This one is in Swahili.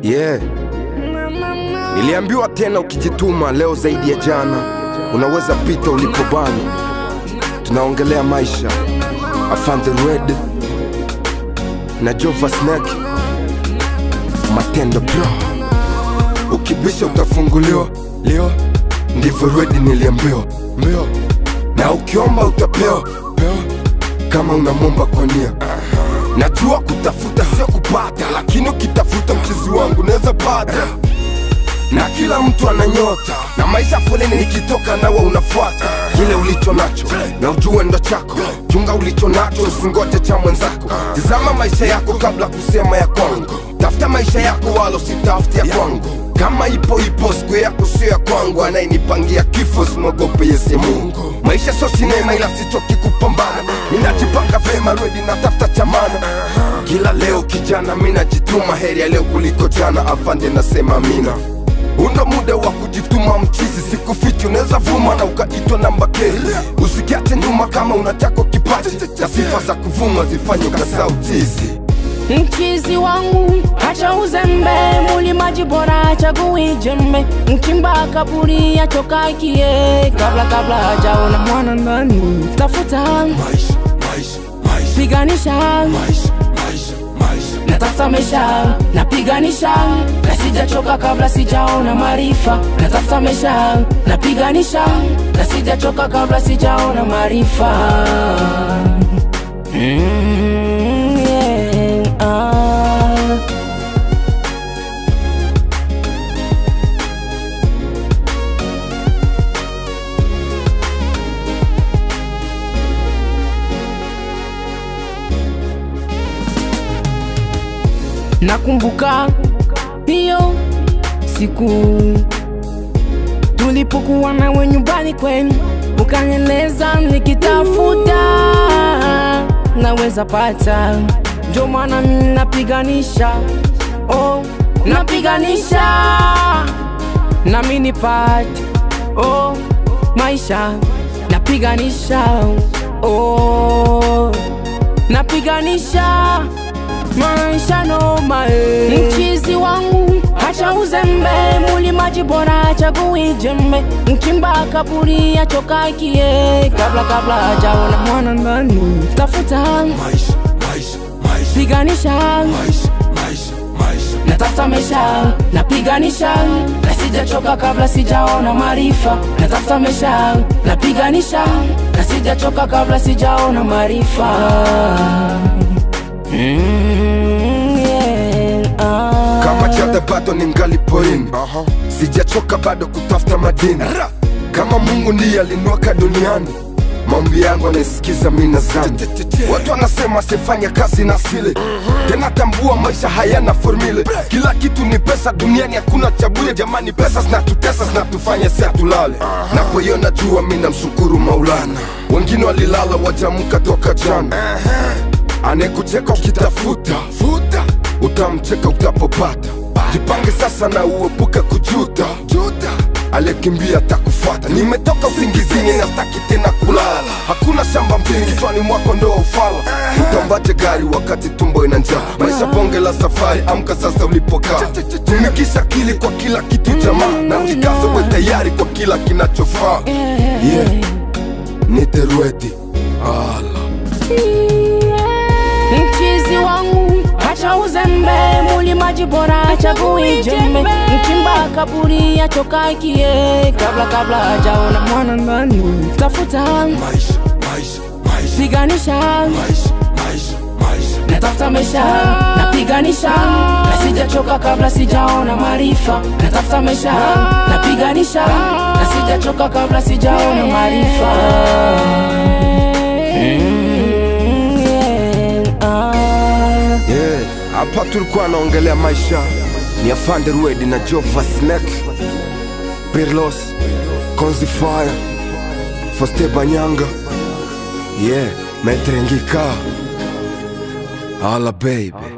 Yeah. Niliambiwa tena ukijituma leo zaidi ya jana unaweza pita ulipobana. Tunaongelea maisha. Afande Red na Jova Snake. Matendo bro. Ukibisha utafunguliwa. Leo ndivyo Red niliambiwa. Mbio. Na ukiomba utapewa. Kama unamomba kwa nia. Najua kutafuta sio kupata, lakini ukitafuta mchizi wangu naweza pata. Na kila mtu ananyota, na maisha foleni nikitoka nawe unafuata. Kile ulicho nacho, na ujue ndo chako. Chunga ulicho nacho, usingoje cha mwenzako. Tizama maisha yako kabla kusema ya kwangu. Tafuta maisha yako wala usitafute ya kwangu. Kama ipo siku yako sio ya kwangu. Anayenipangia kifo simogope Yesu Mungu. Maisha sio sinema ila sichoki kupambana. Ninajipanga vema ready na tafuta chamana. Kila leo kijana mina jituma, heri ya leo kuliko jana. Afande nasema amina. Undo muda wa kujituma mchizi, sikufichi unaweza vuma na ukaitwa namba keri. Usikiate nyuma kama unataka kipaji, na sifa za kuvuma zifanye kasautizi. Mchizi wangu acha uzembe, mulimaji bora chagui jembe. Mchimba kaburi achoka kie, kabla hajaona mwana ndani. Tafuta maisha, piganisha natafuta maisha, napiganisha na sijachoka kabla sijaona maarifa. Natafuta maisha, napiganisha na sijachoka kabla sijaona maarifa. Nakumbuka hiyo siku tulipokuwa nawe nyumbani kwenu, ukanieleza nikitafuta naweza pata. Ndio maana mimi napiganisha, napiganisha na mimi nipate maisha. Napiganisha napiganisha maisha noma. Mchizi wangu acha uzembe, mulimaji bora chagui jembe. Mchimba kaburi achoka kie, kabla hajaona mwana ndani. Tafuta maisha, piganisha natafuta maisha, napiganisha na sijachoka kabla sijaona maarifa. Natafuta maisha, napiganisha na sijachoka kabla sijaona maarifa. Kama chada bado ningali porini, sijachoka bado kutafuta madini. Kama Mungu ndiye aliniweka duniani, maombi yangu anasikiza mimi nazama. Watu wanasema sifanya kazi na asili, tena tambua maisha hayana formula. Kila kitu ni pesa duniani, hakuna cha bure jamani. Pesa zinatutesa, zinatufanya si tulale. Napoiona jua mimi namshukuru Maulana. Wengine walilala wajamuka toka jana. Anekucheka ukitafuta utamcheka utapopata. Jipange sasa na uepuke kujuta. Aliyekimbia atakufuata. Nimetoka usingizini na sitaki tena kulala. Hakuna shamba mjini, kichwani mwako ndo ufala. Utambaje gari wakati tumbo ina njaa? Maisha bonge la safari, amka sasa ulipokaa. Tumikisha akili kwa kila kitu jamaa, na ujikaze uwe tayari kwa kila kinachofaa. Nite Red. Mchizi wangu acha uzembe, mulimaji bora chagui jembe. Mchimba kaburi achoka kie, kabla hajaona mwana ndani. Tafuta maisha, piganisha natafuta maisha, napiganisha na sijachoka kabla sijaona maarifa. Natafuta maisha, napiganisha na sijachoka kabla sijaona maarifa. Hapa tulikuwa naongelea maisha. Ni Afande Red na Jova Snake, Pirlos, Konzi Fire, Foste Banyanga. Metengika. Ala baby.